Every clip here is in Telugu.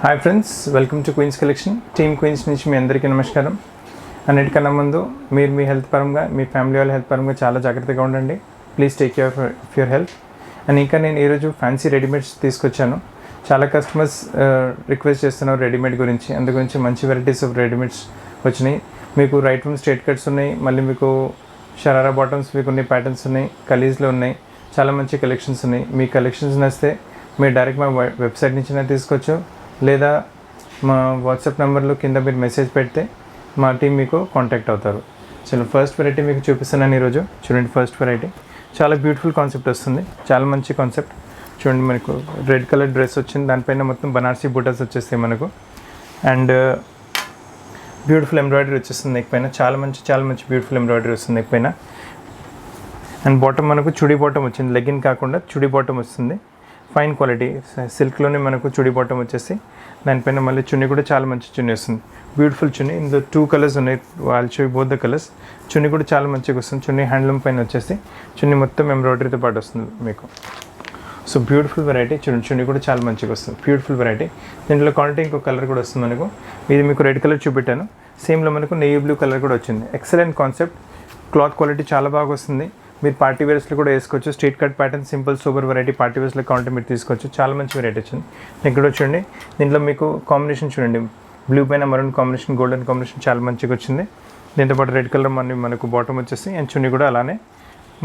Hi friends, welcome to Queens collection. Team Queens నుంచి మీ అందరికీ నమస్కారం. అన్నిటికన్నా ముందు మీరు మీ హెల్త్ పరంగా, మీ ఫ్యామిలీ వాళ్ళ హెల్త్ పరంగా చాలా జాగ్రత్తగా ఉండండి. Please take care of your health. And ఇంకా నేను ఈరోజు ఫ్యాన్సీ రెడీమేడ్స్ తీసుకొచ్చాను. చాలా కస్టమర్స్ రిక్వెస్ట్ చేస్తున్నారు రెడీమేడ్ గురించి. అందు గురించి మంచి వెరైటీస్ ఆఫ్ రెడీమేడ్స్ వచ్చినాయి. మీకు రైట్ రూమ్ స్ట్రేట్ కట్స్ ఉన్నాయి, మళ్ళీ మీకు షరారా బాటమ్స్ మీకు ఉన్నాయి, ప్యాటర్న్స్ ఉన్నాయి, కలీజ్లో ఉన్నాయి. చాలా మంచి కలెక్షన్స్ ఉన్నాయి. మీ కలెక్షన్స్ నచ్చితే మీరు డైరెక్ట్ మా వెబ్సైట్ నుంచి తీసుకోవచ్చు, లేదా మా వాట్సాప్ నెంబర్లో కింద మీరు మెసేజ్ పెడితే మా టీం మీకు కాంటాక్ట్ అవుతారు. చలో ఫస్ట్ వెరైటీ మీకు చూపిస్తున్నాను ఈరోజు. చూడండి, ఫస్ట్ వెరైటీ చాలా బ్యూటిఫుల్ కాన్సెప్ట్ వస్తుంది. చాలా మంచి కాన్సెప్ట్. చూడండి, మనకు రెడ్ కలర్ డ్రెస్ వచ్చింది, దానిపైన మొత్తం బనారసీ బూటాస్ వచ్చేస్తాయి మనకు. అండ్ బ్యూటిఫుల్ ఎంబ్రాయిడరీ వచ్చేస్తుంది నెక్ పైన. చాలా మంచి బ్యూటిఫుల్ ఎంబ్రాయిడరీ వస్తుంది నెక్ పైన. అండ్ బాటమ్ మనకు చుడీ బాటమ్ వచ్చింది, లెగ్గిన్ కాకుండా చుడీ బాటమ్ వస్తుంది. ఫైన్ క్వాలిటీ సిల్క్లోనే మనకు చుడీ బాటమ్ వచ్చేసి దానిపైన మళ్ళీ చున్నీ కూడా చాలా మంచి చున్నీ వస్తుంది. బ్యూటిఫుల్ చున్నీ. ఇందులో 2 కలర్స్ ఉన్నాయి, వాళ్ళు షో బోత్ ద కలర్స్. చున్నీ కూడా చాలా మంచిగా వస్తుంది. చున్నీ హ్యాండ్లూమ్ పైన వచ్చేసి చున్నీ మొత్తం ఎంబ్రాయిడరీతో పాటు వస్తుంది మీకు. So beautiful variety. చూడండి, చున్నీ కూడా చాలా మంచిగా వస్తుంది. Beautiful variety. దీంట్లో క్వాలిటీ ఇంకో కలర్ కూడా వస్తుంది మనకు. ఇది మీకు రెడ్ కలర్ చూపెట్టాను. సేమ్లో మనకు నెయ్యి బ్లూ కలర్ కూడా వచ్చింది. Excellent concept. క్లాత్ క్వాలిటీ చాలా బాగా వస్తుంది. మీరు పార్టీ వేర్స్లో కూడా వేసుకోవచ్చు. Street cut pattern, simple super variety party వేర్స్లో కావాలంటే మీరు తీసుకోవచ్చు. చాలా మంచి వెరైటీ వచ్చింది. ఇక్కడ చూడండి, దీంట్లో మీకు కాంబినేషన్ చూడండి, బ్లూ పైన మరూన్ కాంబినేషన్, గోల్డెన్ కాంబినేషన్ చాలా మంచిగా వచ్చింది. దీంతో పాటు రెడ్ కలర్ మనకు బాటమ్ వచ్చేసి, అండ్ చున్నీ కూడా అలానే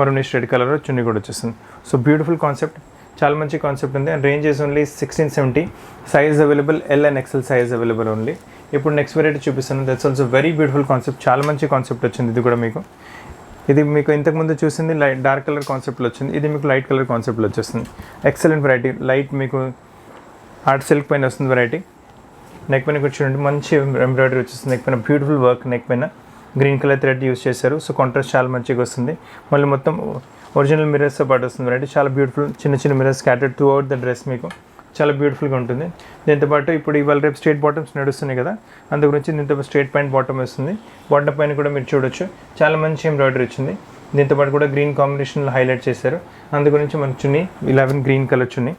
మరూనిష్ రెడ్ కలర్ చున్నీ కూడా వచ్చేస్తుంది. సో బ్యూటిఫుల్ కాన్సెప్ట్, చాలా మంచి కాన్సెప్ట్ ఉంది. And range is only 1670. Size available L and XL size available only. ఇప్పుడు నెక్స్ట్ వెరైటీ చూపిస్తాను. That's also very beautiful concept. చాలా మంచి కాన్సెప్ట్ వచ్చింది ఇది కూడా మీకు. ఇది మీకు ఇంతకుముందు చూసింది లైట్ డార్క్ కలర్ కాన్సెప్ట్లో వచ్చింది. ఇది మీకు లైట్ కలర్ కాన్సెప్ట్లో వచ్చేస్తుంది. Excellent variety. లైట్ మీకు ఆర్ట్ సిల్క్ పైన వస్తుంది వెరైటీ. నెక్ పైన చూడండి, మంచి ఎంబ్రాయిడరీ వచ్చేస్తుంది. నెక్ పైన బ్యూటిఫుల్ వర్క్. నెక్ పైన గ్రీన్ కలర్ థ్రెడ్ యూస్ చేశారు. సో కాంట్రాస్ట్ చాలా మంచిగా వస్తుంది. మళ్ళీ మొత్తం ఒరిజినల్ మిర్రర్స్తో పాటు వస్తుంది వెరైటీ. చాలా బ్యూటిఫుల్. చిన్న mirrors scattered throughout the dress మీకు చాలా బ్యూటిఫుల్గా ఉంటుంది. దీంతోపాటు ఇప్పుడు ఇవాళ రేపు స్ట్రేట్ బాటమ్స్ నడుస్తున్నాయి కదా, అందు గురించి దీంతో స్ట్రేట్ ప్యాంట్ బాటమ్ వస్తుంది. బాటమ్ పైన కూడా మీరు చూడొచ్చు, చాలా మంచి ఎంబ్రాయిడరీ వచ్చింది. దీంతోపాటు కూడా గ్రీన్ కాంబినేషన్లో హైలైట్ చేశారు. అందు గురించి మన చున్నీ 11 గ్రీన్ కలర్ చున్నీ,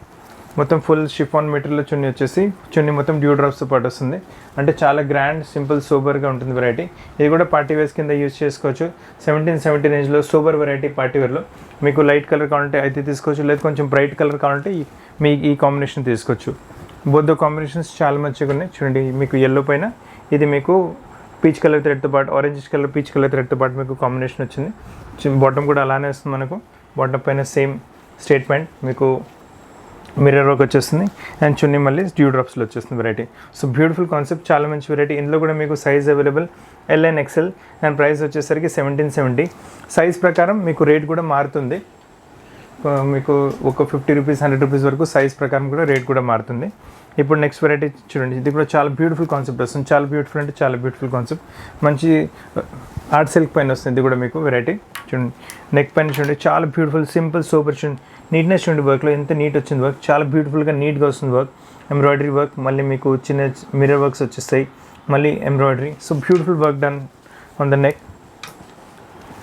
మొత్తం ఫుల్ షిఫాన్ మెటీరియల్ చున్నీ వచ్చేసి, చున్నీ మొత్తం డ్యూ డ్రాప్స్తో పాటు వస్తుంది. అంటే చాలా గ్రాండ్, సింపుల్, సూపర్గా ఉంటుంది వెరైటీ. ఇది కూడా పార్టీ వేర్స్ కింద యూజ్ చేసుకోవచ్చు. 1770 రేంజ్లో సూపర్ వెరైటీ పార్టీ వేర్లో. మీకు లైట్ కలర్ కావాలంటే అయితే తీసుకోవచ్చు, లేదా కొంచెం బ్రైట్ కలర్ కావాలంటే మీకు ఈ కాంబినేషన్ తీసుకోవచ్చు. బోత్ ద కాంబినేషన్స్ చాలా మంచిగా ఉన్నాయి. చూడండి, మీకు ఎల్లో పైన ఇది మీకు పీచ్ కలర్ థ్రెడ్తో పాటు, ఆరెంజ్ కలర్ పీచ్ కలర్ థ్రెడ్తో పాటు మీకు కాంబినేషన్ వచ్చింది. బాటమ్ కూడా అలానే వస్తుంది మనకు. బాటమ్ పైన సేమ్ స్ట్రేట్ ప్యాంట్ మీకు మిర్రర్ వర్క్ వచ్చేస్తుంది. అండ్ చున్నీ మళ్ళీ డ్యూ డ్రాప్స్లో వచ్చేస్తుంది వెరైటీ. సో బ్యూటిఫుల్ కాన్సెప్ట్, చాలా మంచి వెరైటీ. ఇందులో కూడా మీకు size available L and XL. And price వచ్చేసరికి 1770. సైజ్ ప్రకారం మీకు రేట్ కూడా మారుతుంది. మీకు ఒక 50 రూపీస్ 100 రూపీస్ వరకు సైజ్ ప్రకారం కూడా రేట్ కూడా మారుతుంది. ఇప్పుడు నెక్స్ట్ వెరైటీ చూడండి, ఇది కూడా చాలా బ్యూటిఫుల్ కాన్సెప్ట్ వస్తుంది. చాలా బ్యూటిఫుల్ అంటే చాలా బ్యూటిఫుల్ కాన్సెప్ట్. మంచి ఆర్ట్ సిల్క్ పైన వస్తుంది ఇది కూడా మీకు వెరైటీ. చూడండి, నెక్ పైన చూడండి, చాలా బ్యూటిఫుల్, సింపుల్, సూపర్. చూడండి, నీట్నెస్ చూడండి, వర్క్లో ఎంత నీట్ వచ్చింది వర్క్. చాలా బ్యూటిఫుల్గా నీట్గా వస్తుంది వర్క్. ఎంబ్రాయిడరీ వర్క్, మళ్ళీ మీకు చిన్న మిర్రర్ వర్క్స్ వచ్చేస్తాయి, మళ్ళీ embroidery. So beautiful work done on the neck.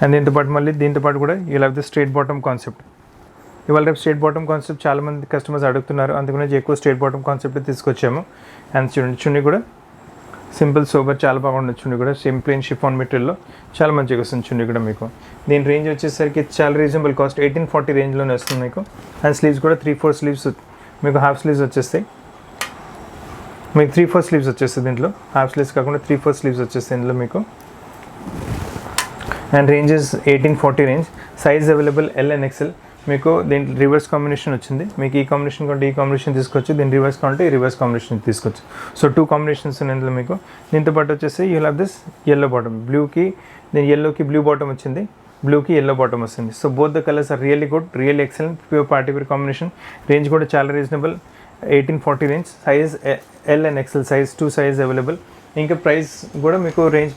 And దీంతోపాటు కూడా you have the straight bottom concept. ఇవాళ రేపు స్ట్రేట్ బాటమ్ కాన్సెప్ట్ చాలా మంది కస్టమర్స్ అడుగుతున్నారు, అందుకని ఎక్కువ స్ట్రేట్ బాటమ్ కాన్సెప్ట్ తీసుకొచ్చాము. అండ్ చూడండి, చున్నీ కూడా సింపుల్, సూపర్, చాలా బాగుంటుంది. చున్నీ కూడా సేమ్ ప్లెయిన్ షిఫాన్ మెటీరియల్లో చాలా మంచిగా వస్తుంది చున్నీ కూడా మీకు. దీని రేంజ్ వచ్చేసరికి చాలా రీజనబుల్ కాస్ట్, 1840 రేంజ్లోనే వస్తుంది మీకు. అండ్ స్లీవ్స్ కూడా 3-4 స్లీవ్స్ మీకు, హాఫ్ స్లీవ్స్ వచ్చేస్తాయి మీకు. 3-4 స్లీవ్స్ వచ్చేస్తాయి దీంట్లో. హాఫ్ స్లీవ్స్ కాకుండా 3-4 స్లీవ్స్ వచ్చేస్తాయి ఇందులో మీకు. And ranges 1840 range. Size available L and XL. మీకు దీంట్లో రివర్స్ కాంబినేషన్ వచ్చింది. మీకు ఈ కాంబినేషన్ కంటే ఈ కాంబినేషన్ తీసుకోవచ్చు, దీని రివర్స్ కావాలంటే ఈ రివర్స్ కాంబినేషన్ తీసుకోవచ్చు. సో 2 కాంబినేషన్స్ ఉన్నాయి ఇందులో మీకు. దీంతో పాటు వచ్చేసి you have this yellow bottom. బ్లూకి దీని ఎల్లోకి బ్లూ బాటమ్ వచ్చింది, బ్లూకి ఎల్లో బాటమ్ వస్తుంది. So both the colours are really good, really excellent, pure party wear combination. Range కూడా చాలా reasonable, 1840 range. Size L and XL size 2 size available. ఇంకా ప్రైస్ కూడా మీకు రేంజ్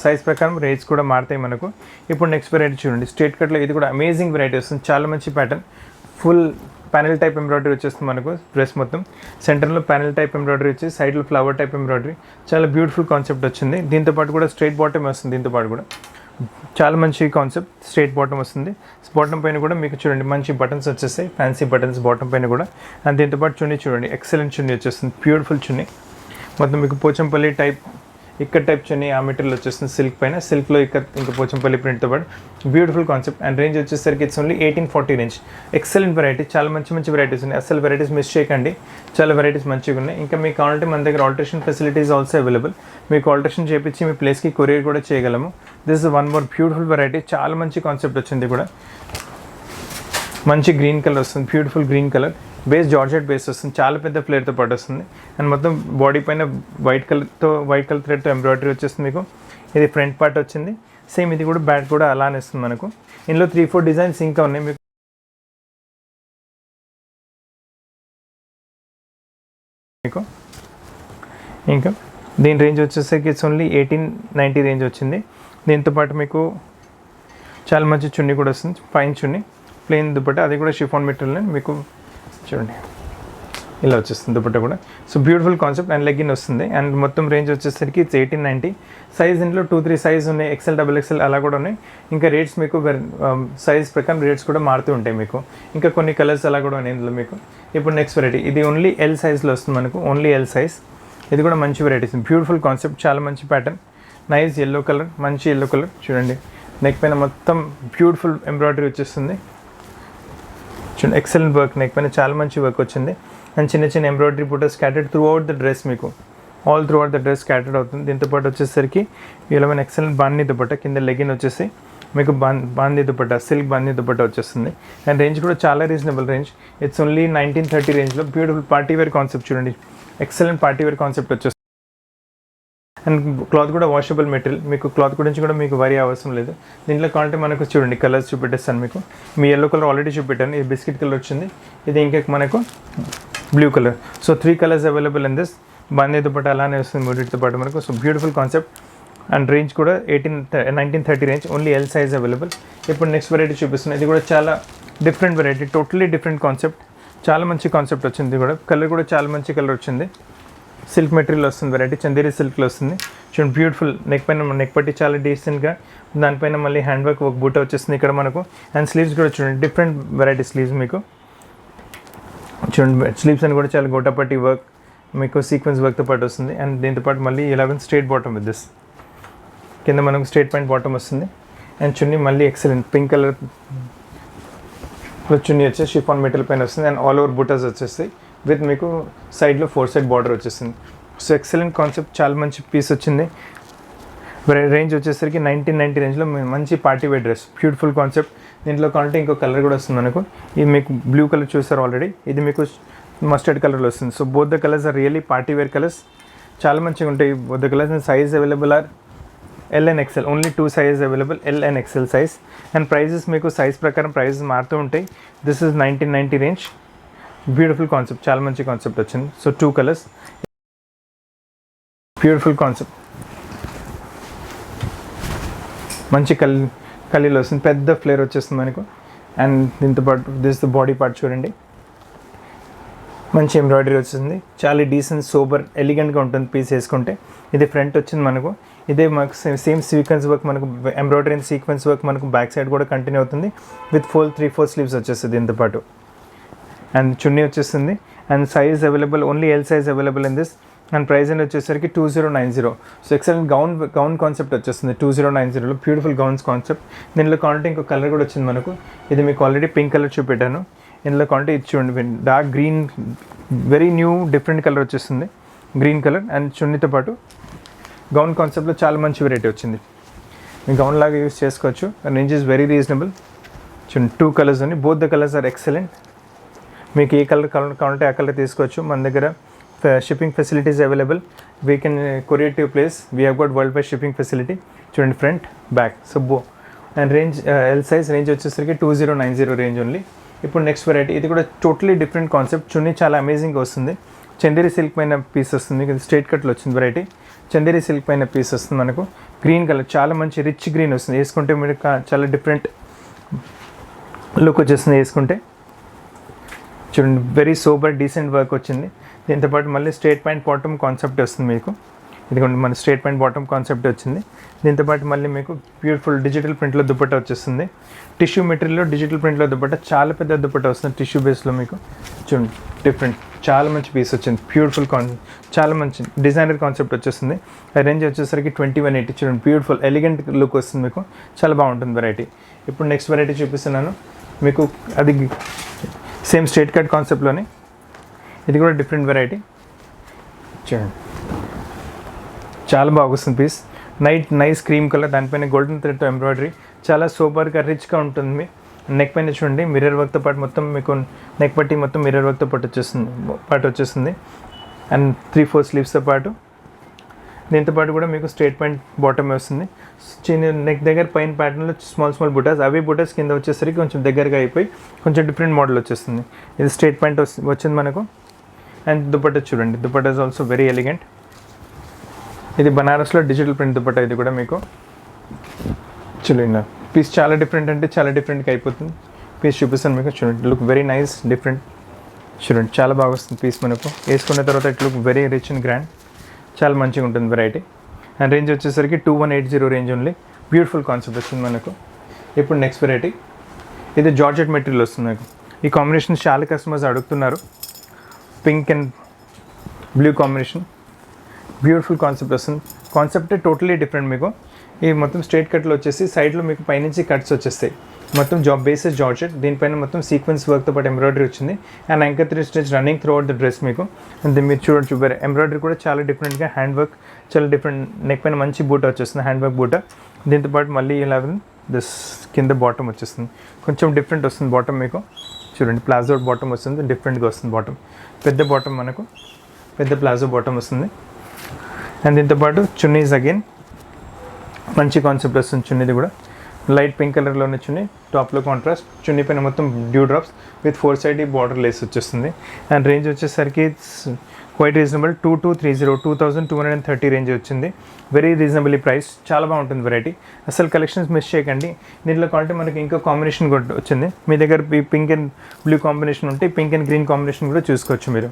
సైజ్ ప్రకారం రేట్స్ కూడా మారుతాయి మనకు. ఇప్పుడు నెక్స్ట్ వెరైటీ చూడండి, స్ట్రేట్ కట్లో. ఇది కూడా అమేజింగ్ వెరైటీ వస్తుంది, చాలా మంచి pattern. Full panel type embroidery వచ్చేస్తుంది మనకు. డ్రెస్ మొత్తం సెంటర్లో ప్యానెల్ టైప్ ఎంబ్రాయిడరీ వచ్చి, సైడ్లో ఫ్లవర్ టైప్ ఎంబ్రాయిడరీ. చాలా బ్యూటిఫుల్ కాన్సెప్ట్ వచ్చింది. దీంతోపాటు కూడా స్ట్రైట్ బాటమ్ వస్తుంది. దీంతోపాటు కూడా చాలా మంచి కాన్సెప్ట్. స్ట్రైట్ బాటమ్ వస్తుంది. బాటమ్ పైన కూడా మీకు చూడండి మంచి బటన్స్ వచ్చేస్తాయి, ఫ్యాన్సీ బటన్స్ బాటమ్ పైన కూడా. అండ్ దీంతోపాటు చున్నీ చూడండి, ఎక్సలెంట్ చున్నీ వచ్చేస్తుంది, బ్యూటిఫుల్ చున్నీ. మొత్తం మీకు పోచంపల్లి టైప్ ఇక్కడ టైప్ చున్నీ ఆ మెటీరియల్ వచ్చేస్తుంది సిల్క్ పైన. సిల్క్లో ఇక్కడ ఇంకా పోచంపల్లి ప్రింట్తో పాటు బ్యూటిఫుల్ కాన్సెప్ట్. అండ్ రేంజ్ వచ్చేసరికి it's only 1840 range. Excellent variety, చాలా మంచి మంచి వెరైటీస్ ఉన్నాయి. అసలు వెరైటీస్ మిస్ చేయకండి, చాలా వెరైటీస్ మంచిగా ఉన్నాయి. ఇంకా మీకు కావాలంటే మన దగ్గర ఆల్టరేషన్ ఫెసిలిటీస్ ఆల్సో అవైలబుల్. మీకు ఆల్టరేషన్ చేయించి మీ ప్లేస్కి కొరియర్ కూడా చేయగలము. This is one more beautiful variety, చాలా మంచి కాన్సెప్ట్ వచ్చింది కూడా. మంచి గ్రీన్ కలర్ వస్తుంది, beautiful green colour base, georgette base వస్తుంది, చాలా పెద్ద ఫ్లేర్తో పాటు వస్తుంది. అండ్ మొత్తం బాడీ పైన వైట్ కలర్ థ్రెడ్తో ఎంబ్రాయిడరీ వచ్చేస్తుంది మీకు. ఇది ఫ్రంట్ పార్ట్ వచ్చింది, సేమ్ ఇది కూడా బ్యాక్ కూడా అలానే వస్తుంది మనకు. ఇందులో 3-4 డిజైన్స్ ఇంకా ఉన్నాయి మీకు. ఇంకా దీని రేంజ్ వచ్చేసరికి ఇట్స్ ఓన్లీ 1890 రేంజ్ వచ్చింది. దీంతో పాటు మీకు చాలా మంచి చున్నీ కూడా వస్తుంది, ఫైన్ చున్నీ, ప్లెయిన్ దుపట్టా, అది కూడా షిఫాన్ మెటీరియల్ మీకు చూడండి ఇలా వచ్చేస్తుంది దుపట్టా కూడా. So beautiful concept. And legging వస్తుంది. అండ్ మొత్తం రేంజ్ వచ్చేసరికి ఇట్స్ 1890. సైజ్ ఇంట్లో 2-3 సైజ్ ఉన్నాయి, XL, XXL అలా కూడా ఉన్నాయి. ఇంకా రేట్స్ మీకు సైజ్ ప్రకారం రేట్స్ కూడా మారుతూ ఉంటాయి మీకు. ఇంకా కొన్ని కలర్స్ అలా కూడా ఉన్నాయి ఇందులో మీకు. ఇప్పుడు నెక్స్ట్ వెరైటీ, ఇది ఓన్లీ L సైజ్లో వస్తుంది మనకు, ఓన్లీ L సైజ్. ఇది కూడా మంచి వెరైటీస్, బ్యూటిఫుల్ కాన్సెప్ట్, చాలా మంచి ప్యాటర్న్, నైస్ ఎల్లో కలర్, మంచి ఎల్లో కలర్ చూడండి. నెక్ పైన మొత్తం బ్యూటిఫుల్ ఎంబ్రాయిడరీ వచ్చేస్తుంది చూడండి, ఎక్సలెంట్ వర్క్. నెక్ పైన చాలా మంచి వర్క్ వచ్చింది. అండ్ చిన్న చిన్న ఎంబ్రాయిడరీ బూటా scattered throughout the dress మీకు, all throughout the dress scattered అవుతుంది. దీంతో పాటు వచ్చేసరికి ఇలా మన ఎక్సలెంట్ బాందీ దుపట్టా, కింద లెగిన్ వచ్చేసి మీకు బాందీ దుపట్టా, సిల్క్ బాందీ దుపట్టా వచ్చేస్తుంది. అండ్ రేంజ్ కూడా చాలా రీజనబుల్ రేంజ్, ఇట్స్ ఓన్లీ 1930 రేంజ్లో. బ్యూటిఫుల్ పార్టీ వేర్ కాన్సెప్ట్ చూడండి, ఎక్సలెంట్ పార్టీ వేర్ కాన్సెప్ట్ వచ్చేస్తుంది. అండ్ క్లాత్ కూడా వాషబుల్ మెటీరియల్, మీకు క్లాత్ గురించి కూడా మీకు వరి అవసరం లేదు. దీంట్లో కావాలంటే మనకు చూడండి కలర్స్ చూపెట్టేస్తాను మీకు. మీ ఎల్లో కలర్ ఆల్రెడీ చూపెట్టాను, ఇది బిస్కెట్ కలర్ వచ్చింది, ఇది ఇంకా మనకు blue colour. So 3 colours available in this. బాందీ దుపట్టా అలానే వస్తుంది మూడింటితో పాటు మనకు. So beautiful concept. And range కూడా 1930 range, only L size available. ఇప్పుడు నెక్స్ట్ వెరైటీ చూపిస్తున్నాను, ఇది కూడా చాలా different variety, totally different concept, చాలా మంచి కాన్సెప్ట్ వచ్చింది కూడా. కలర్ కూడా చాలా మంచి కలర్ వచ్చింది, సిల్క్ మెటీరియల్ వస్తుంది వెరైటీ, చందేరి సిల్క్లో వస్తుంది చూడండి. బ్యూటిఫుల్ నెక్ పైన నెక్ పట్టి చాలా డీసెంట్గా, దానిపైన మళ్ళీ హ్యాండ్ వర్క్ ఒక బూట వచ్చేస్తుంది ఇక్కడ మనకు. అండ్ స్లీవ్స్ కూడా చూడండి, డిఫరెంట్ వెరైటీ స్లీవ్స్ మీకు చూడండి. స్లీవ్స్ అని కూడా చాలా గోటపట్టి వర్క్ మీకు సీక్వెన్స్ వర్క్తో పాటు వస్తుంది. అండ్ దీంతో పాటు మళ్ళీ 11 స్ట్రైట్ బాటమ్ విత్ దిస్, కింద మనకు స్ట్రైట్ పాయింట్ బాటమ్ వస్తుంది. అండ్ చున్నీ మళ్ళీ ఎక్సలెంట్ పింక్ కలర్ చున్నీ వచ్చేసి షిఫాన్ మెటీరియల్ పైన వస్తుంది. అండ్ ఆల్ ఓవర్ బూటాస్ వచ్చేస్తాయి విత్ మీకు సైడ్లో 4 సైడ్ బార్డర్ వచ్చేస్తుంది. సో ఎక్సలెంట్ కాన్సెప్ట్, చాలా మంచి పీస్ వచ్చింది. రేంజ్ వచ్చేసరికి 1990 రేంజ్లో మంచి party wear dress, beautiful concept. దీంట్లో కావాలంటే ఇంకో కలర్ కూడా వస్తుంది మనకు. ఇది మీకు బ్లూ కలర్ చూసారు ఆల్రెడీ, ఇది మీకు మస్టర్డ్ కలర్లో వస్తుంది. So both the colours are really party wear colours, చాలా మంచిగా ఉంటాయి both the colours. And size available are L and XL, only 2 size available, L and XL size. And prices మీకు సైజ్ ప్రకారం ప్రైజెస్ మారుతూ ఉంటాయి. This is 1990 range, beautiful concept, చాలా మంచి కాన్సెప్ట్ వచ్చింది. సో 2 కలర్స్, బ్యూటిఫుల్ కాన్సెప్ట్, మంచి కలీలో వస్తుంది, పెద్ద ఫ్లేర్ వచ్చేస్తుంది మనకు. అండ్ దీంతో పాటు దిస్ ద బాడీ పార్ట్ చూడండి, మంచి ఎంబ్రాయిడరీ వచ్చింది, చాలా డీసెంట్ సోబర్ ఎలిగెంట్గా ఉంటుంది పీస్ వేసుకుంటే. ఇది ఫ్రంట్ వచ్చింది మనకు, ఇదే మనకు సేమ్ సీక్వెన్స్ వర్క్, మనకు ఎంబ్రాయిడరీ అండ్ సీక్వెన్స్ వర్క్ మనకు బ్యాక్ సైడ్ కూడా కంటిన్యూ అవుతుంది విత్ 3-4 స్లీవ్స్ వచ్చేస్తుంది దీంతో పాటు. అండ్ చున్నీ వచ్చేస్తుంది. And size available, only L size available in this. And price అని వచ్చేసరికి 2090. సో ఎక్సలెంట్ గౌన్ కాన్సెప్ట్ వచ్చేస్తుంది 2090లో, బ్యూటిఫుల్ గౌన్స్ కాన్సెప్ట్. దీనిలో కావాలంటే ఇంకో కలర్ కూడా వచ్చింది మనకు, ఇది మీకు ఆల్రెడీ పింక్ కలర్ చూపెట్టాను. ఇందులో కావాలంటే ఇది చూడండి, dark green, very new different colour వచ్చేస్తుంది, గ్రీన్ కలర్. అండ్ చున్నీతో పాటు గౌన్ కాన్సెప్ట్లో చాలా మంచి వెరైటీ వచ్చింది, మీ గౌన్ లాగా యూస్ చేసుకోవచ్చు. Range is very reasonable. చూడండి 2 కలర్స్ ఉన్నాయి, both the colours are excellent. మీకు ఏ కలర్ కావాలంటే ఆ కలర్ తీసుకోవచ్చు. మన దగ్గర shipping facilities available, we can courier to place, we have got world wide shipping facility. చూడండి ఫ్రంట్ బ్యాక్ సబ్బో. And range L size, range వచ్చేసరికి 2090 రేంజ్ ఓన్లీ. ఇప్పుడు నెక్స్ట్ వెరైటీ, ఇది కూడా టోటలీ డిఫరెంట్ కాన్సెప్ట్. చున్నీ చాలా అమేజింగ్గా వస్తుంది, చందేరి సిల్క్ పైన పీస్ వస్తుంది, ఇది స్ట్రైట్ కట్లో వచ్చింది వెరైటీ. చందేరి సిల్క్ పైన పీస్ వస్తుంది మనకు, గ్రీన్ కలర్, చాలా మంచి రిచ్ గ్రీన్ వస్తుంది, వేసుకుంటే మీరు చాలా డిఫరెంట్ లుక్ వచ్చేస్తుంది వేసుకుంటే. చూడండి వెరీ సోబర్ డీసెంట్ వర్క్ వచ్చింది. దీంతోపాటు మళ్ళీ స్ట్రైట్ ప్యాంట్ బాటమ్ కాన్సెప్ట్ వస్తుంది మీకు. ఇదిగోండి మన స్ట్రేట్ ప్యాంట్ బాటమ్ కాన్సెప్ట్ వచ్చింది. దీంతోపాటు మళ్ళీ మీకు బ్యూటిఫుల్ డిజిటల్ ప్రింట్లో దుపట్టా వచ్చేస్తుంది. టిష్యూ మెటీరియల్లో డిజిటల్ ప్రింట్లో దుపట్టా, చాలా పెద్ద దుపట్టా వస్తుంది టిష్యూ బేస్లో. మీకు చూడండి డిఫరెంట్, చాలా మంచి పీస్ వచ్చింది. బ్యూటిఫుల్ చాలా మంచి డిజైనర్ కాన్సెప్ట్ వచ్చేస్తుంది. రేంజ్ వచ్చేసరికి 2180. చూడండి బ్యూటిఫుల్ ఎలిగెంట్ లుక్ వస్తుంది మీకు, చాలా బాగుంటుంది వెరైటీ. ఇప్పుడు నెక్స్ట్ వెరైటీ చూపిస్తున్నాను మీకు. అది సేమ్ స్ట్రేట్ కట్ కాన్సెప్ట్లోనే, ఇది కూడా డిఫరెంట్ వెరైటీ. చూడండి చాలా బాగా వస్తుంది పీస్. నైస్ క్రీమ్ కలర్, దానిపైన గోల్డెన్ థ్రెడ్తో ఎంబ్రాయిడరీ, చాలా సూపర్గా రిచ్గా ఉంటుంది. నెక్ పైన చూడండి మిర్రర్ వర్క్తో పాటు మొత్తం మీకు నెక్ పట్టి మొత్తం మిర్రర్ వర్క్తో పాటు వచ్చేస్తుంది. అండ్ 3/4 స్లీవ్స్తో పాటు, దీంతో పాటు కూడా మీకు స్ట్రేట్ ప్యాంట్ బాటమ్ వస్తుంది. చిన్న నెక్ దగ్గర పైన ప్యాటర్న్లో స్మాల్ బుటాస్, అవి బుటాస్ కింద వచ్చేసరికి కొంచెం దగ్గరగా అయిపోయి కొంచెం డిఫరెంట్ మోడల్ వచ్చేస్తుంది. ఇది స్ట్రేట్ ప్యాంట్ వచ్చింది మనకు. అండ్ దుపట్టా చూడండి, dupatta is also very elegant. ఇది బనారస్లో డిజిటల్ ప్రింట్ దుపట్టా. ఇది కూడా మీకు చూడండి పీస్ చాలా డిఫరెంట్, అంటే చాలా డిఫరెంట్గా అయిపోతుంది. పీస్ చూపిస్తాను మీకు. చూడండి లుక్ వెరీ నైస్, డిఫరెంట్. చూడండి చాలా బాగా వస్తుంది పీస్ మనకు. వేసుకున్న తర్వాత it look very rich and grand, చాలా మంచిగా ఉంటుంది వెరైటీ. అండ్ రేంజ్ వచ్చేసరికి 2180 రేంజ్ ఓన్లీ. బ్యూటిఫుల్ కాన్సెప్ట్ వచ్చింది మనకు. ఇప్పుడు నెక్స్ట్ వెరైటీ, ఇది జార్జెట్ మెటీరియల్ వస్తుంది నాకు. ఈ కాంబినేషన్ చాలా కస్టమర్స్ అడుగుతున్నారు. Pink and blue combination, beautiful concept వస్తుంది. కాన్సెప్టే టోటలీ డిఫరెంట్ మీకు. ఈ మొత్తం స్ట్రేట్ కట్లో వచ్చేసి సైడ్లో మీకు పైనుంచి కట్స్ వచ్చేస్తాయి. మొత్తం బేసెస్ జార్జెట్, దీనిపైన మొత్తం సీక్వెన్స్ వర్క్తో పాటు ఎంబ్రాయిడరీ వచ్చింది. And anchor 3 stitch running through out the dress మీకు. అండ్ మీరు చూడొచ్చు ఎంబ్రాయిడరీ కూడా చాలా డిఫరెంట్గా, హ్యాండ్ వర్క్ చాలా డిఫరెంట్. నెక్ పైన మంచి బూట వచ్చేస్తుంది, హ్యాండ్ వర్క్ బూట. దీంతోపాటు మళ్ళీ ఇలా దిస్ కింద బాటమ్ వచ్చేస్తుంది, కొంచెం డిఫరెంట్ వస్తుంది బాటమ్ మీకు. చూడండి ప్లాజో బాటమ్ వస్తుంది, డిఫరెంట్గా వస్తుంది బాటమ్. పెద్ద బాటమ్ మనకు, పెద్ద ప్లాజో బాటమ్ వస్తుంది. అండ్ దీంతోపాటు చున్నీస్ అగైన్ మంచి కాన్సెప్ట్ వస్తుంది. చున్నీది కూడా లైట్ పింక్ కలర్లోనే చున్నీ, టాప్లో కాంట్రాస్ట్. చున్నీ పైన మొత్తం due drops with 4 side border lace వచ్చేస్తుంది. అండ్ రేంజ్ వచ్చేసరికి క్వైట్ రీజనబుల్, 2230 రేంజ్ వచ్చింది. వెరీ రీజనబుల్లీ ప్రైస్, చాలా బాగుంటుంది వెరైటీ. అసలు కలెక్షన్స్ మిస్ చేయకండి. దీంట్లో క్వాలిటీ మనకి ఇంకో కాంబినేషన్ కూడా వచ్చింది. మీ దగ్గర పింక్ అండ్ బ్లూ కాంబినేషన్ ఉంటే పింక్ అండ్ గ్రీన్ కాంబినేషన్ కూడా చూసుకోవచ్చు మీరు.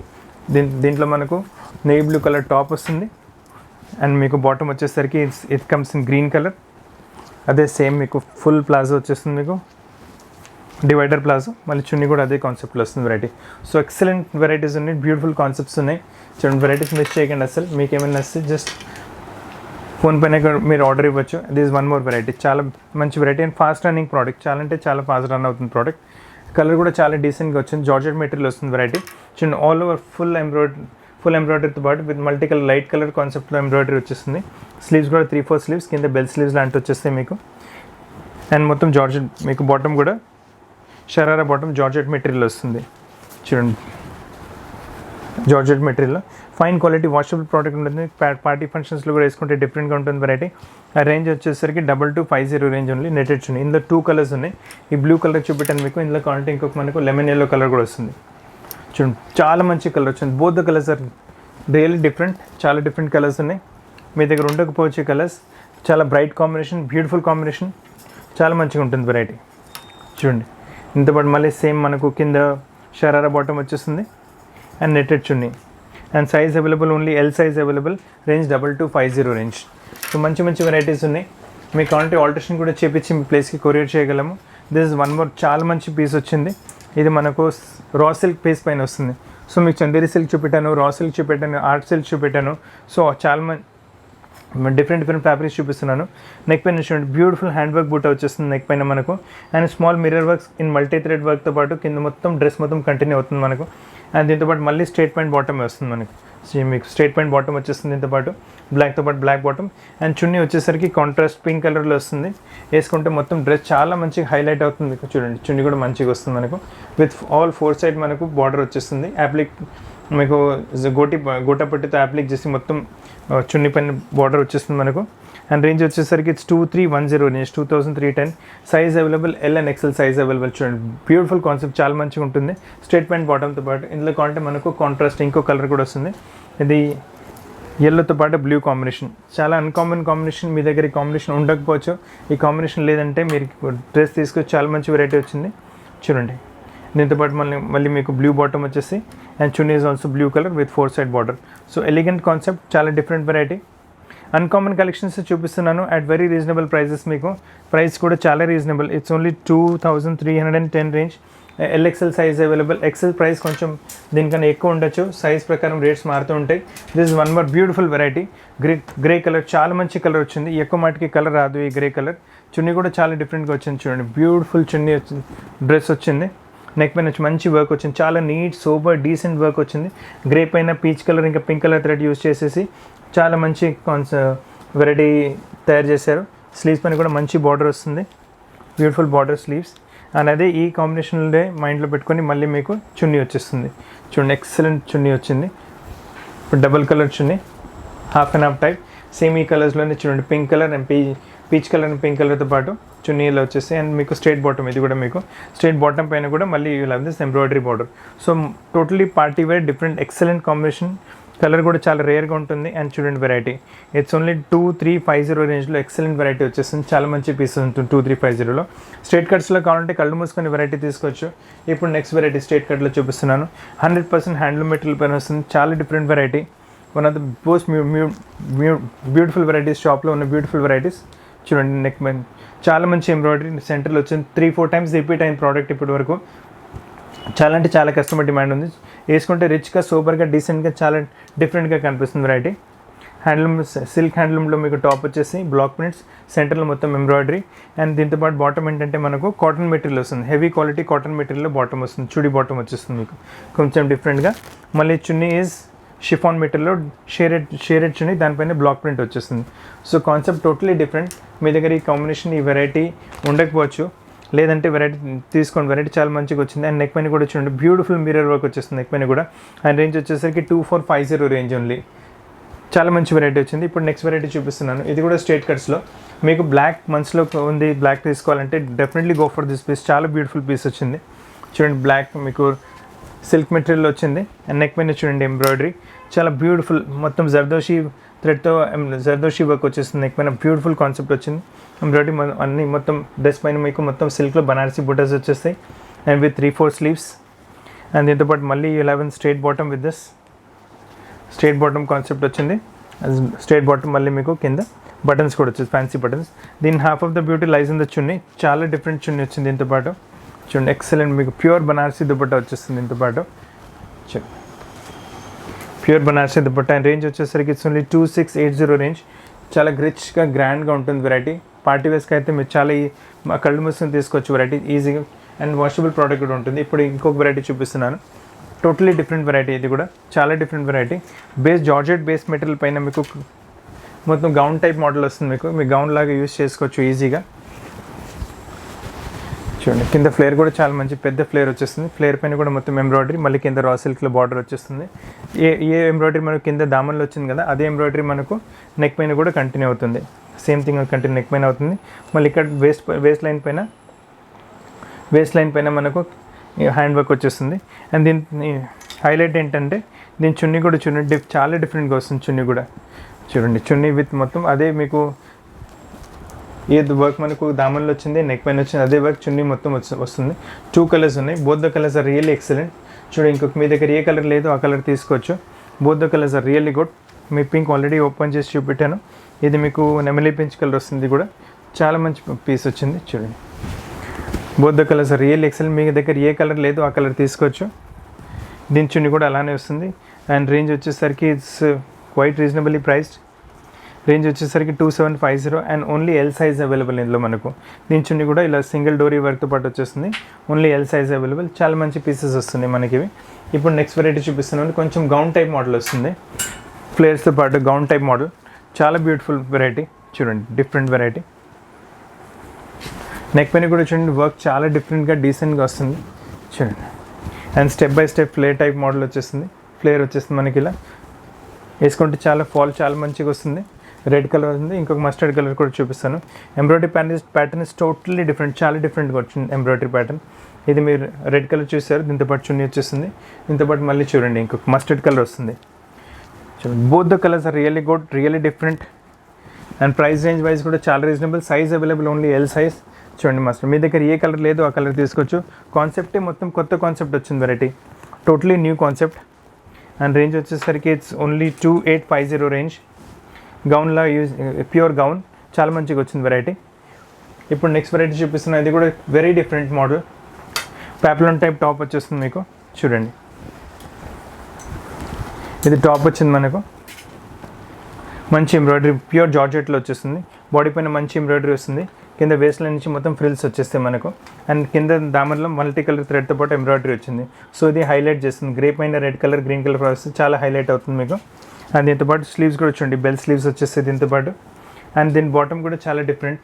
దీంట్లో మనకు నేవీ బ్లూ కలర్ టాప్ వస్తుంది. అండ్ మీకు బాటమ్ వచ్చేసరికి it comes in green colour. అదే సేమ్ మీకు ఫుల్ ప్లాజో వచ్చేస్తుంది, మీకు డివైడర్ ప్లాజో. మళ్ళీ చున్నీ కూడా అదే కాన్సెప్ట్లో వస్తుంది వెరైటీ. సో ఎక్సలెంట్ వెరైటీస్ ఉన్నాయి, బ్యూటిఫుల్ కాన్సెప్ట్స్ ఉన్నాయి. చూడండి వెరైటీస్ మిస్ చేయకండి అసలు. మీకు ఏమైనా వస్తే జస్ట్ ఫోన్పైన మీరు ఆర్డర్ ఇవ్వచ్చు. దిస్ వన్ మోర్ వెరైటీ, చాలా మంచి variety and fast running product. చాలా అంటే చాలా ఫాస్ట్ రన్ అవుతుంది ప్రోడక్ట్. కలర్ కూడా చాలా డీసెంట్గా వచ్చింది. జార్జెట్ మెటీరియల్ వస్తుంది వెరైటీ. చూడండి ఆల్ ఓవర్ ఫుల్ ఎంబ్రాయిడరీతో పాటు with multi colour light colour కాన్సెప్ట్లో ఎంబ్రాయిడరీ వచ్చేస్తుంది. స్లీవ్స్ కూడా 3/4 స్లీవ్స్, కింద బెల్ స్లీవ్స్ లాంటివి వచ్చేస్తాయి మీకు. అండ్ మొత్తం జార్జెట్ మీకు బాటమ్ కూడా షరారా బాటమ్ జార్జెట్ మెటీరియల్ వస్తుంది. చూడండి జార్జెట్ మెటీరియల్లో ఫైన్ క్వాలిటీ వాషబుల్ ప్రోడక్ట్ ఉంటుంది. పార్టీ ఫంక్షన్స్లో కూడా వేసుకుంటే డిఫరెంట్గా ఉంటుంది వెరైటీ. ఆ రేంజ్ వచ్చేసరికి 2250 రేంజ్ ఓన్లీ. నెటెడ్ చున్నీ, ఇందులో 2 కలర్స్ ఉన్నాయి. ఈ బ్లూ కలర్ చూపెట్టాను మీకు. ఇందులో క్వాలిటీ ఇంకొక మనకు లెమన్ ఎల్లో కలర్ కూడా వస్తుంది. చూడండి చాలా మంచి కలర్ వచ్చింది. Both the colours are really different, చాలా డిఫరెంట్ కలర్స్ ఉన్నాయి. మీ దగ్గర ఉండకపోవచ్చు కలర్స్. చాలా బ్రైట్ కాంబినేషన్, బ్యూటిఫుల్ కాంబినేషన్, చాలా మంచిగా ఉంటుంది వెరైటీ. చూడండి ఇంతపాటు మళ్ళీ సేమ్ మనకు కింద షరారా బాటమ్ వచ్చేస్తుంది and netted chunni. And size available only L size available. Range 2250 range. So మంచి వెరైటీస్ ఉన్నాయి. మీ క్వాలిటీ ఆల్టరేషన్ కూడా చేపించి మీ ప్లేస్కి కొరియర్ చేయగలము. దిస్ ఇస్ వన్ మోర్ చాలా మంచి పీస్ వచ్చింది. ఇది మనకు రా సిల్క్ పీస్ పైన వస్తుంది. సో మీకు చందేరి సిల్క్ చూపెట్టాను, రా సిల్క్ చూపెట్టాను, ఆర్ట్ సిల్క్ చూపెట్టాను. సో చాలా డిఫరెంట్ ఫ్యాబ్రిక్స్ చూపిస్తున్నాను. నెక్ పైన చూడండి బ్యూటిఫుల్ హ్యాండ్ వర్క్ బూట వచ్చేస్తుంది నెక్ పైన మనకు. And small mirror works in multi thread వర్క్తో పాటు కింద మొత్తం డ్రెస్ మొత్తం కంటిన్యూ అవుతుంది మనకు. అండ్ దీంతోపాటు మళ్ళీ స్ట్రేట్ ప్యాంట్ బాటమ్ వస్తుంది మనకు. మీకు స్ట్రేట్ ప్యాంట్ బాటమ్ వచ్చేస్తుంది. దీంతోపాటు బ్లాక్తో పాటు బ్లాక్ బాటమ్. అండ్ చున్నీ వచ్చేసరికి కాంట్రాస్ట్ పింక్ కలర్లో వస్తుంది. వేసుకుంటే మొత్తం డ్రెస్ చాలా మంచిగా హైలైట్ అవుతుంది. చూడండి చున్నీ కూడా మంచిగా వస్తుంది మనకు. విత్ ఆల్ 4 సైడ్ మనకు బార్డర్ వచ్చేస్తుంది. యాప్లిక్ మీకు గోటా పట్టితో యాప్లిక్ చేసి మొత్తం చున్నీ పైన బార్డర్ వచ్చేస్తుంది మనకు. అండ్ రేంజ్ వచ్చేసరికి it's 2310 range, 2310. Size available L and XL size available. చూడండి బ్యూటిఫుల్ కాన్సెప్ట్, చాలా మంచిగా ఉంటుంది. స్ట్రేట్ ప్యాంట్ బాటమ్తో పాటు ఇందులో కాంటే మనకు కాంట్రాస్ట్ ఇంకో కలర్ కూడా వస్తుంది. ఇది ఎల్లోతో పాటు బ్లూ కాంబినేషన్, చాలా అన్కామన్ కాంబినేషన్. మీ దగ్గర ఈ కాంబినేషన్ ఉండకపోవచ్చు. ఈ కాంబినేషన్ లేదంటే మీరు డ్రెస్ తీసుకొచ్చి చాలా మంచి వెరైటీ వచ్చింది. చూడండి దీంతోపాటు మళ్ళీ మీకు బ్లూ బాటమ్ వచ్చేసి and chunni is also blue colour with 4 side border. So elegant concept, చాలా డిఫరెంట్ వెరైటీ. అన్కామన్ కలెక్షన్స్ చూపిస్తున్నాను అట్ వెరీ రీజనబుల్ ప్రైజెస్. మీకు ప్రైస్ కూడా చాలా reasonable. It's only 2310 range. L XL size available. XL price కొంచెం దీనికన్నా ఎక్కువ ఉండొచ్చు, సైజ్ ప్రకారం రేట్స్ మారుతూ ఉంటాయి. This one more beautiful variety. Grey colour, చాలా మంచి కలర్ వచ్చింది. ఎక్కువ మాటికి కలర్ రాదు ఈ గ్రే కలర్. చున్నీ కూడా చాలా డిఫరెంట్గా వచ్చింది చూడండి. బ్యూటిఫుల్ చున్నీ వచ్చింది, డ్రెస్ వచ్చింది. నెక్ పైన వచ్చి మంచి వర్క్ వచ్చింది, చాలా నీట్ సూపర్ డీసెంట్ వర్క్ వచ్చింది. గ్రే పైన పీచ్ కలర్ ఇంకా పింక్ కలర్ థ్రెడ్ యూస్ చేసేసి చాలా మంచి వెరైటీ తయారు చేశారు. స్లీవ్స్ పైన కూడా మంచి బార్డర్ వస్తుంది, బ్యూటిఫుల్ బార్డర్ స్లీవ్స్. అండ్ అదే ఈ కాంబినేషన్లో మైండ్లో పెట్టుకొని మళ్ళీ మీకు చున్నీ వచ్చేస్తుంది చూడండి. ఎక్సలెంట్ చున్నీ వచ్చింది. ఇప్పుడు double colour chunni, half and half type. Same ఈ కలర్స్లోనే చూడండి, pink colour and peach colour and pink కలర్తో పాటు చున్నీలో వచ్చేసి. అండ్ మీకు స్ట్రైట్ బాటమ్, ఇది కూడా మీకు స్ట్రైట్ బాటమ్ పైన కూడా మళ్ళీ you have this embroidery border. So totally party wear, different excellent combination. Colour కూడా చాలా రేర్గా ఉంటుంది. అండ్ చూడండి వెరైటీ, ఇట్స్ ఓన్లీ 2350 రేంజ్లో ఎక్సలెంట్ వెరైటీ వచ్చేస్తుంది. చాలా మంచి పీసెస్ ఉంటుంది 2350లో. స్ట్రైట్ కట్స్లో కావాలంటే కళ్ళు మూసుకొని వెరైటీ తీసుకోవచ్చు. ఇప్పుడు నెక్స్ట్ వెరైటీ స్ట్రైట్ కట్లో చూపిస్తున్నాను. 100% హ్యాండ్లూమ్ మెటీరియల్ పైన వస్తుంది. చాలా different variety. One of the most beautiful varieties, షాప్లో ఉన్న బ్యూటిఫుల్ వెరైటీస్. చూడండి నెక్ మీద చాలా మంచి ఎంబ్రాయిడరీ సెంటర్లో వచ్చింది. 3-4 టైమ్స్ రిపీట్ అయిన ప్రోడక్ట్ ఇప్పటి వరకు. చాలా అంటే చాలా కస్టమర్ డిమాండ్ ఉంది. వేసుకుంటే రిచ్గా, సూపర్గా, డీసెంట్గా, చాలా డిఫరెంట్గా కనిపిస్తుంది వెరైటీ. హ్యాండ్లూమ్, సిల్క్ హ్యాండ్లూమ్లో మీకు టాప్ వచ్చేసి బ్లాక్ ప్రింట్స్, సెంటర్లో మొత్తం ఎంబ్రాయిడరీ. అండ్ దీంతోపాటు బాటమ్ ఏంటంటే మనకు కాటన్ మెటీరియల్ వస్తుంది. హెవీ క్వాలిటీ కాటన్ మెటీరియల్లో బాటమ్ వస్తుంది. చుడి బాటమ్ వచ్చేస్తుంది మీకు కొంచెం డిఫరెంట్గా. మళ్ళీ చున్నీ ఈజ్ షిఫాన్ మెటీరియల్లో షేరెడ్ చున్నీ, దానిపైన బ్లాక్ ప్రింట్ వచ్చేస్తుంది. So concept totally different. మీ దగ్గర ఈ కాంబినేషన్, ఈ వెరైటీ ఉండకపోవచ్చు, లేదంటే వెరైటీ తీసుకోండి. వెరైటీ చాలా మంచిగా వచ్చింది. అండ్ నెక్ పైన కూడా చూడండి, బ్యూటిఫుల్ మిర్రర్ వర్క్ వచ్చేస్తుంది నెక్ పైన కూడా. అండ్ రేంజ్ వచ్చేసరికి 2450 రేంజ్ ఓన్లీ. చాలా మంచి వెరైటీ వచ్చింది. ఇప్పుడు నెక్స్ట్ వెరైటీ చూపిస్తున్నాను. ఇది కూడా స్ట్రైట్ కట్స్లో. మీకు బ్లాక్ మంత్స్లో ఉంది, బ్లాక్ తీసుకోవాలంటే definitely go for this piece. చాలా బ్యూటిఫుల్ పీస్ వచ్చింది చూడండి. బ్లాక్ మీకు సిల్క్ మెటీరియల్ వచ్చింది. అండ్ నెక్ పైన చూడండి ఎంబ్రాయిడరీ చాలా బ్యూటిఫుల్, మొత్తం జర్దోషి థ్రెడ్తో జర్దోషి వర్క్ వచ్చేస్తుంది. నెక్ పైన బ్యూటిఫుల్ కాన్సెప్ట్ వచ్చింది. ఎంబ్రాయిడరీ అన్ని మొత్తం డ్రెస్ పైన మీకు మొత్తం సిల్క్లో బనారసీ బుటాస్ వచ్చేస్తాయి. And with 3-4 sleeves. అండ్ దీంతోపాటు మళ్ళీ 11 straight bottom with this straight bottom concept వచ్చింది. స్ట్రైట్ బాటమ్ మళ్ళీ మీకు కింద బటన్స్ కూడా వచ్చేసి ఫ్యాన్సీ బటన్స్. దీని half of the beauty lies in the chunni. చాలా డిఫరెంట్ చున్నీ వచ్చింది. దీంతోపాటు చూడండి ఎక్సలెంట్, మీకు ప్యూర్ బనారసీ దుపట్టా వచ్చేస్తుంది. దీంతోపాటు చూడండి pure Banarasi dupatta. And range వచ్చేసరికి ఇట్స్ ఓన్లీ 2680 రేంజ్. చాలా రిచ్గా, గ్రాండ్గా ఉంటుంది వెరైటీ. పార్టీ వేస్కి అయితే మీరు చాలా కళ్ళు మూసుకొని తీసుకోవచ్చు వెరైటీ ఈజీగా. అండ్ వాషబుల్ ప్రోడక్ట్ కూడా ఉంటుంది. ఇప్పుడు ఇంకొక వెరైటీ చూపిస్తున్నాను. Totally different variety. ఇది కూడా చాలా different variety. Georgette base material పైన మీకు మొత్తం గౌన్ టైప్ మోడల్ వస్తుంది. మీ గౌన్ లాగా యూస్ చేసుకోవచ్చు ఈజీగా. చూడండి కింద ఫ్లేర్ కూడా చాలా మంచి పెద్ద ఫ్లేర్ వచ్చేస్తుంది. ఫ్లేర్ పైన కూడా మొత్తం ఎంబ్రాయిడరీ, మళ్ళీ కింద రా సిల్క్లో బార్డర్ వచ్చేస్తుంది. ఏ ఎంబ్రాయిడరీ మనకు కింద దామన్లో వచ్చింది కదా, అదే ఎంబ్రాయిడరీ మనకు నెక్ పైన కూడా కంటిన్యూ అవుతుంది. సేమ్ థింగ్ కంటిన్యూ నెక్ పైన అవుతుంది. మళ్ళీ ఇక్కడ వేస్ట్ లైన్ పైన మనకు హ్యాండ్ వర్క్ వచ్చేస్తుంది. అండ్ దీని హైలైట్ ఏంటంటే దీని చున్నీ కూడా చూడండి చాలా డిఫరెంట్గా వస్తుంది. చున్నీ కూడా చూడండి, చున్నీ విత్ మొత్తం అదే మీకు ఏది వర్క్ మనకు దామన్లో వచ్చింది, నెక్ పైన వచ్చింది, అదే వర్క్ చున్నీ మొత్తం వస్తుంది. 2 కలర్స్ ఉన్నాయి. Both the colours are really excellent. చూడండి ఇంకొక మీ దగ్గర ఏ కలర్ లేదో ఆ కలర్ తీసుకోవచ్చు. Both the colours are really good. మీ పింక్ ఆల్రెడీ ఓపెన్ చేసి చూపెట్టాను. ఇది మీకు నెమలి పించ్ కలర్ వస్తుంది. కూడా చాలా మంచి పీస్ వచ్చింది. చూడండి both the colours are really excellent. మీ దగ్గర ఏ కలర్ లేదో ఆ కలర్ తీసుకోవచ్చు. దీని చున్నీ కూడా అలానే వస్తుంది. అండ్ రేంజ్ వచ్చేసరికి it's quite reasonably priced. Range వచ్చేసరికి 2750. And only L size available ఇందులో మనకు. దీని చున్నీ కూడా ఇలా సింగిల్ డోరీ వర్క్తో పాటు వచ్చేస్తుంది. Only L size available. చాలా మంచి పీసెస్ వస్తుంది మనకి ఇవి. ఇప్పుడు నెక్స్ట్ వెరైటీ చూపిస్తున్నాను. కొంచెం గౌన్ టైప్ మోడల్ వస్తుంది, ఫ్లేర్స్తో పాటు గౌన్ టైప్ మోడల్. చాలా బ్యూటిఫుల్ వెరైటీ. చూడండి డిఫరెంట్ వెరైటీ. నెక్ పైన కూడా చూడండి వర్క్ చాలా డిఫరెంట్గా డీసెంట్గా వస్తుంది. చూడండి and step by step flare type model వచ్చేస్తుంది. ఫ్లేర్ వచ్చేస్తుంది మనకి ఇలా వేసుకుంటే చాలా మంచిగా వస్తుంది. రెడ్ కలర్ ఉంది. ఇంకొక మస్టర్డ్ కలర్ కూడా చూపిస్తాను. Embroidery pattern is totally different. చాలా డిఫరెంట్గా వచ్చింది ఎంబ్రాయిడరీ ప్యాటర్న్. ఇది మీరు రెడ్ కలర్ చూసారు, దీంతోపాటు చున్నీ వచ్చేస్తుంది. దీంతోపాటు మళ్ళీ చూడండి ఇంకొక మస్టర్డ్ కలర్ వస్తుంది. చూడండి both the colours are really good, really different. And price range wise కూడా చాలా reasonable. Size available only L size. చూడండి మస్టర్డ్, మీ దగ్గర ఏ కలర్ లేదో ఆ కలర్ తీసుకోవచ్చు. కాన్సెప్టే మొత్తం కొత్త కాన్సెప్ట్ వచ్చింది variety, totally new concept. And range వచ్చేసరికి ఇట్స్ ఓన్లీ 2850 రేంజ్. గౌన్లా యూజ్, ప్యూర్ గౌన్, చాలా మంచిగా వచ్చింది వెరైటీ. ఇప్పుడు నెక్స్ట్ వెరైటీ చూపిస్తున్నా, ఇది కూడా very different model. Peplum type top వచ్చేస్తుంది మీకు, చూడండి. ఇది టాప్ వచ్చింది మనకు, మంచి ఎంబ్రాయిడరీ, ప్యూర్ జార్జెట్లో వచ్చేస్తుంది. బాడీ పైన మంచి ఎంబ్రాయిడరీ వస్తుంది. కింద వేస్ట్ లైన్ నుంచి మొత్తం ఫ్రిల్స్ వచ్చేస్తాయి మనకు. అండ్ కింద దామర్లో మల్టీ కలర్ థ్రెడ్తో పాటు ఎంబ్రాయిడరీ వచ్చింది. సో ఇది హైలైట్ చేస్తుంది. గ్రే పైన రెడ్ కలర్, గ్రీన్ కలర్ వస్తుంది, చాలా హైలైట్ అవుతుంది మీకు. అండ్ దీంతో పాటు స్లీవ్స్ కూడా చూడండి, బెల్ స్లీవ్స్ వచ్చేస్తాయి దీంతో పాటు. అండ్ దీని బాటమ్ కూడా చాలా డిఫరెంట్,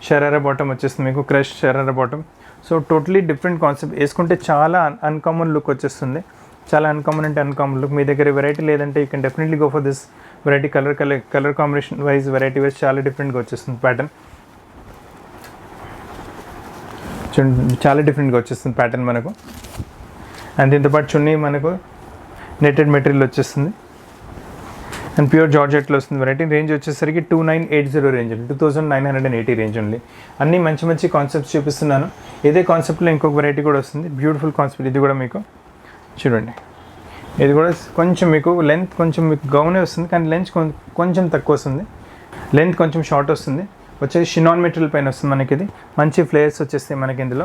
షరారా బాటమ్ వచ్చేస్తుంది మీకు, crush sharara bottom. So totally different concept. వేసుకుంటే చాలా అన్కామన్ లుక్ వచ్చేస్తుంది, చాలా అన్కామన్ అంటే అన్కామన్ లుక్. మీ దగ్గర వెరైటీ లేదంటే you can definitely go for this variety. Colour combination wise, variety wise చాలా డిఫరెంట్గా వచ్చేస్తుంది ప్యాటర్న్. చాలా డిఫరెంట్గా వచ్చేస్తుంది ప్యాటర్న్ మనకు. అండ్ దీంతో పాటు చున్నీ మనకు నెట్టెడ్ మెటీరియల్ వచ్చేస్తుంది. అండ్ ప్యూర్ జార్జెట్లో వస్తుంది వెరైటీ. రేంజ్ వచ్చేసరికి 2980 రేంజ్ ఉంది, 2980 రేంజ్ ఉంది. అన్నీ మంచి మంచి కాన్సెప్ట్స్ చూపిస్తున్నాను. ఇదే కాన్సెప్ట్లో ఇంకొక వెరైటీ కూడా వస్తుంది, బ్యూటిఫుల్ కాన్సెప్ట్. ఇది కూడా మీకు చూడండి, ఇది కూడా కొంచెం మీకు లెంత్ కొంచెం మీకు గౌనే వస్తుంది, కానీ లెంత్ కొంచెం తక్కువ వస్తుంది, లెంత్ కొంచెం షార్ట్ వస్తుంది. వచ్చేసి షినాన్ మెటీరియల్ పైన వస్తుంది మనకి. ఇది మంచి ఫ్లేయర్స్ వచ్చేస్తాయి మనకి ఇందులో.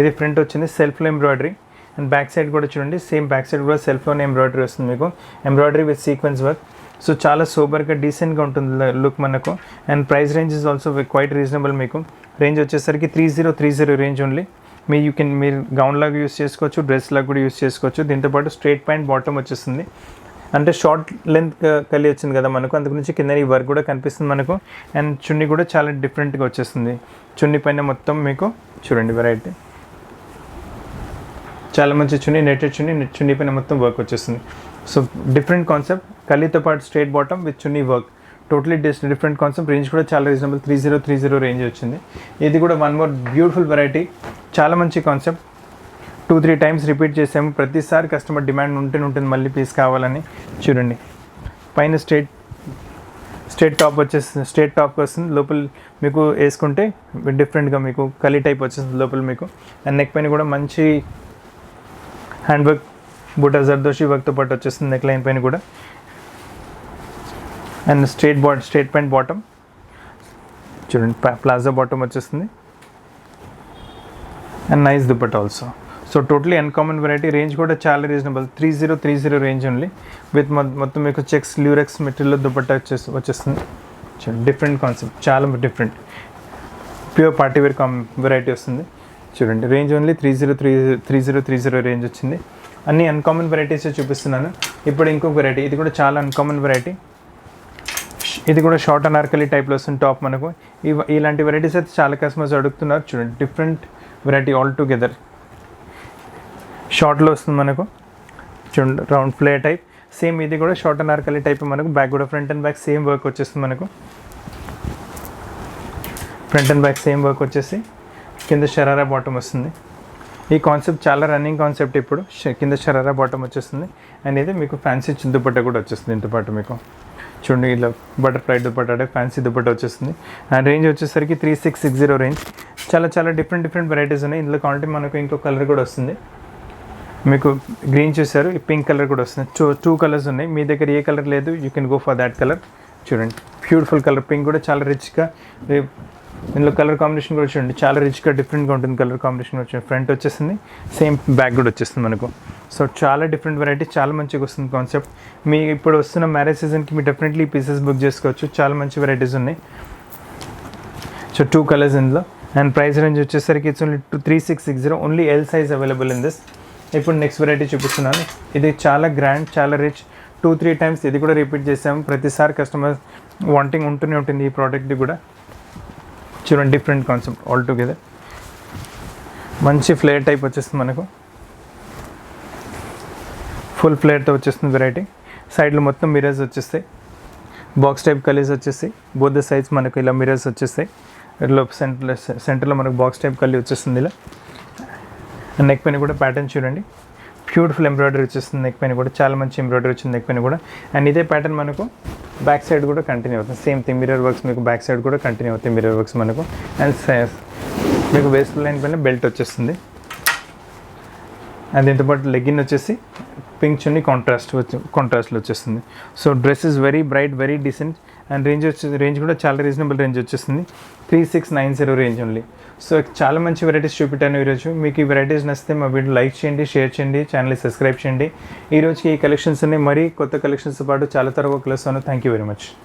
ఇది ఫ్రంట్ వచ్చింది సెల్ఫ్లో ఎంబ్రాయిడరీ. అండ్ బ్యాక్ సైడ్ కూడా చూడండి, సేమ్ బ్యాక్ సైడ్ కూడా సెల్ఫ్లోనే ఎంబ్రాయిడరీ వస్తుంది మీకు, embroidery with sequence work. So చాలా సూపర్గా డీసెంట్గా ఉంటుంది లుక్ మనకు. And price range is also quite reasonable మీకు. రేంజ్ వచ్చేసరికి 3030 రేంజ్ ఓన్లీ. మీరు గౌన్ లాగా యూస్ చేసుకోవచ్చు, డ్రెస్ లాగా కూడా యూస్ చేసుకోవచ్చు. దీంతోపాటు స్ట్రైట్ ప్యాంట్ బాటమ్ వచ్చేస్తుంది. అంటే షార్ట్ లెంత్ కలి వచ్చింది కదా మనకు, అందుకు నుంచి కింద ఈ వర్క్ కూడా కనిపిస్తుంది మనకు. అండ్ చున్నీ కూడా చాలా డిఫరెంట్గా వచ్చేస్తుంది. చున్నీ పైన మొత్తం మీకు చూడండి వెరైటీ, చాలా మంచి చున్నీ, నెట్టెడ్ చున్నీ, చున్నీ పైన మొత్తం వర్క్ వచ్చేస్తుంది. సో డిఫరెంట్ కాన్సెప్ట్, కలితో పాటు straight bottom with chunni work, totally different concept. Range కూడా చాలా రీజనబుల్, 3030 రేంజ్ వచ్చింది. ఇది కూడా వన్ మోర్ బ్యూటిఫుల్ వెరైటీ, చాలా మంచి కాన్సెప్ట్. 2-3 టైమ్స్ రిపీట్ చేసాము, ప్రతిసారి కస్టమర్ డిమాండ్ ఉంటుంది మళ్ళీ పీస్ కావాలని. చూడండి, పైన స్ట్రైట్ టాప్ వచ్చేస్తుంది, స్ట్రైట్ టాప్ వస్తుంది. లోపల మీకు వేసుకుంటే డిఫరెంట్గా మీకు కలీ టైప్ వచ్చేస్తుంది లోపల మీకు. అండ్ నెక్ పైన కూడా మంచి హ్యాండ్ వర్క్, బూటా జర్దోషి వర్క్తో పాటు వచ్చేస్తుంది నెక్ లైన్ పైన కూడా. అండ్ స్ట్రైట్ ప్యాంట్ బాటమ్ చూడండి, ప్లాజా బాటమ్ వచ్చేస్తుంది. And nice dupatta also. So totally uncommon variety. Range కూడా చాలా రీజనబుల్, 3030 రేంజ్ ఓన్లీ. విత్ మొత్తం మీకు చెక్స్ ల్యూరెక్స్ మెటీరియల్లో దుపట్టా వచ్చేస్తుంది. చూడండి, డిఫరెంట్ కాన్సెప్ట్, చాలా డిఫరెంట్, ప్యూర్ పార్టీవేర్ వెరైటీ వస్తుంది. చూడండి, రేంజ్ ఓన్లీ 3030 రేంజ్ వచ్చింది. అన్ని అన్కామన్ వెరైటీస్ చూపిస్తున్నాను. ఇప్పుడు ఇంకొక వెరైటీ, ఇది కూడా చాలా అన్కామన్ వెరైటీ. ఇది కూడా షార్ట్ అనార్కలి టైప్లో వస్తుంది టాప్ మనకు. ఇలాంటి వెరైటీస్ అయితే చాలా కస్టమర్స్ అడుగుతున్నారు. చూడండి, డిఫరెంట్ వెరైటీ ఆల్ టుగెదర్. షార్ట్లో వస్తుంది మనకు, చూడండి రౌండ్ ఫ్లే టైప్. సేమ్ ఇది కూడా షార్ట్ అనార్కలి టైప్ మనకు. బ్యాక్ కూడా front and back same work వచ్చేస్తుంది మనకు. Front and back same work వచ్చేసి కింద షరారా బాటమ్ వస్తుంది. ఈ కాన్సెప్ట్ చాలా రన్నింగ్ కాన్సెప్ట్ ఇప్పుడు. కింద షరారా బాటమ్ వచ్చేస్తుంది. అండ్ ఇది మీకు ఫ్యాన్సీ దుపట్టా కూడా వచ్చేస్తుంది దీంతో పాటు మీకు. చూడండి, ఇలా బటర్ఫ్లై దుపట్టా ఫ్యాన్సీ దుపట్టా వచ్చేస్తుంది. అండ్ రేంజ్ వచ్చేసరికి 3660 రేంజ్. చాలా డిఫరెంట్ వెరైటీస్ ఉన్నాయి. ఇందులో క్వాంటిటీ మనకు ఇంకో కలర్ కూడా వస్తుంది. మీకు గ్రీన్ చూసారు, ఈ పింక్ కలర్ కూడా వస్తుంది. 2 కలర్స్ ఉన్నాయి. మీ దగ్గర ఏ కలర్ లేదు, you can go for that colour. చూడండి, బ్యూటిఫుల్ కలర్. పింక్ కూడా చాలా రిచ్గా, ఇందులో కలర్ కాంబినేషన్ కూడా చూడండి, చాలా రిచ్గా డిఫరెంట్గా ఉంటుంది కలర్ కాంబినేషన్. వచ్చింది ఫ్రంట్ వచ్చేసింది, సేమ్ బ్యాక్ కూడా వచ్చేస్తుంది మనకు. సో చాలా డిఫరెంట్ వెరైటీ, చాలా మంచిగా వస్తుంది కాన్సెప్ట్. మీ ఇప్పుడు వస్తున్న మ్యారేజ్ సీజన్కి మీరు డెఫినెట్లీ పీసెస్ బుక్ చేసుకోవచ్చు. చాలా మంచి వెరైటీస్ ఉన్నాయి. సో 2 కలర్స్ ఇందులో. అండ్ ప్రైస్ రేంజ్ వచ్చేసరికి it's only 3660. Only L size available in this. ఇప్పుడు నెక్స్ట్ వెరైటీ చూపిస్తున్నాను. ఇది చాలా గ్రాండ్, చాలా రిచ్. 2-3 టైమ్స్ ఇది కూడా రిపీట్ చేసాము. ప్రతిసారి కస్టమర్ వాంటింగ్ ఉంటూనే ఉంటుంది ఈ ప్రోడక్ట్ది కూడా. చూడండి, డిఫరెంట్ కాన్సెప్ట్ ఆల్ టుగెదర్. మంచి ఫ్లేర్ టైప్ వచ్చేస్తుంది మనకు, ఫుల్ ఫ్లేర్తో వచ్చేస్తుంది వెరైటీ. సైడ్లో మొత్తం మిరర్స్ వచ్చేస్తాయి, బాక్స్ టైప్ కలీస్ వచ్చేస్తాయి. బోత్ ద సైడ్స్ మనకు ఇలా మిరర్స్ వచ్చేస్తాయి. ఇట్లా సెంటర్లో మనకు బాక్స్ టైప్ కలీ వచ్చేస్తుంది ఇలా. నెక్ పైన కూడా ప్యాటర్న్ చూడండి, బ్యూటిఫుల్ ఎంబ్రాయిడరీ వచ్చేస్తుంది నెక్ పైన కూడా. చాలా మంచి ఎంబ్రాయిడరీ వచ్చింది నెక్ పైన కూడా. అండ్ ఇదే ప్యాటర్న్ మనకు బ్యాక్ సైడ్ కూడా కంటిన్యూ అవుతుంది. సేమ్ థింగ్, మిర్రర్ వర్క్స్ మీకు బ్యాక్ సైడ్ కూడా కంటిన్యూ అవుతాయి మిర్రర్ వర్క్స్ మనకు. అండ్ మీకు వేస్ట్ లైన్ పైన బెల్ట్ వచ్చేస్తుంది. అండ్ దీంతో పాటు లెగ్గిన్ వచ్చేసి పింక్ చున్నీ కాంట్రాస్ట్లో వచ్చేస్తుంది. So dress is very bright, very decent. And range కూడా చాలా రీజనబుల్ రేంజ్ వచ్చేస్తుంది, 3690 రేంజ్ ఓన్లీ. సో చాలా మంచి వెరైటీస్ చూపెట్టాను ఈరోజు. మీకు ఈ వెరైటీస్ నచ్చితే మా వీడియో లైక్ చేయండి, షేర్ చేయండి, ఛానల్ని సబ్స్క్రైబ్ చేయండి. ఈ రోజుకి ఈ కలెక్షన్స్ ఉన్నాయి, మరీ కొత్త కలెక్షన్స్తో పాటు చాలా త్వరగా కలుస్తాను. Thank you very much.